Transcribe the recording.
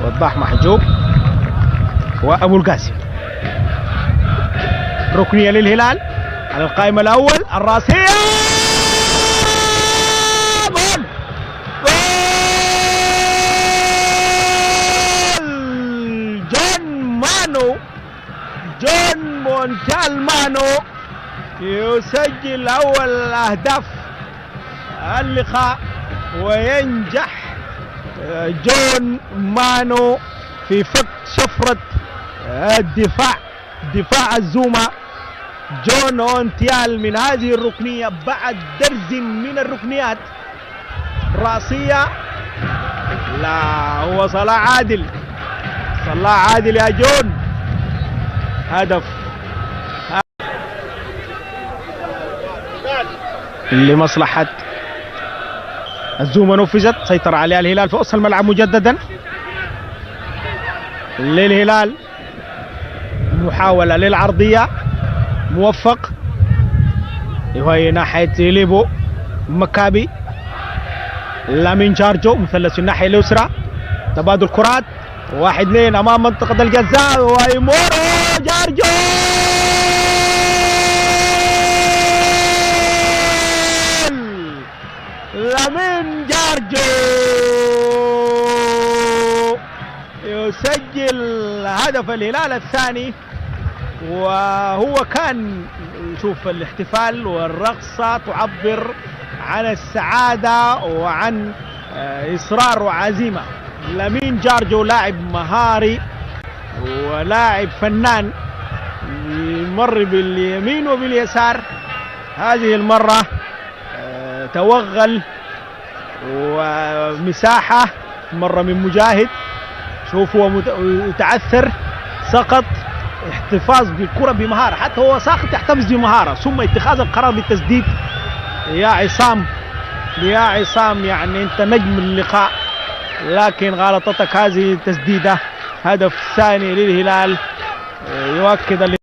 وضاح محجوب وأبو القاسم. ركنية للهلال على القائمة الأول، الراسية جول! جون مونتال مانو يسجل أول أهداف اللقاء، وينجح جون مانو في فك شفرة دفاع الزوما. جون مونتال من هذه الركنية بعد درز من الركنيات رأسية، لا هو صلاح عادل يا جون، هدف لمصلحة الزوما نفذت. سيطر عليها الهلال في وسط الملعب مجددا للهلال، محاولة للعرضية موفق، وهي ناحية ليبو مكابي، لامين جارجو مثلث الناحية اليسرى، تبادل كرات 1-2 أمام منطقة الجزاء، ويمر جارجو لامين جارجو يسجل هدف الهلال الثاني. وهو كان شوف الاحتفال والرقصة تعبر عن السعادة وعن إصرار وعزيمة. لامين جارجو لاعب مهاري ولاعب فنان، يمر باليمين وباليسار. هذه المرة توغل ومساحة مرة من مجاهد، شوف هو متعثر، سقط، احتفاظ بالكرة بمهارة، حتى هو ساقط يحتفظ بمهارة، ثم اتخاذ القرار بالتسديد. يا عصام يعني انت نجم اللقاء، لكن غلطتك هذه التسديدة. هدف ثاني للهلال يؤكد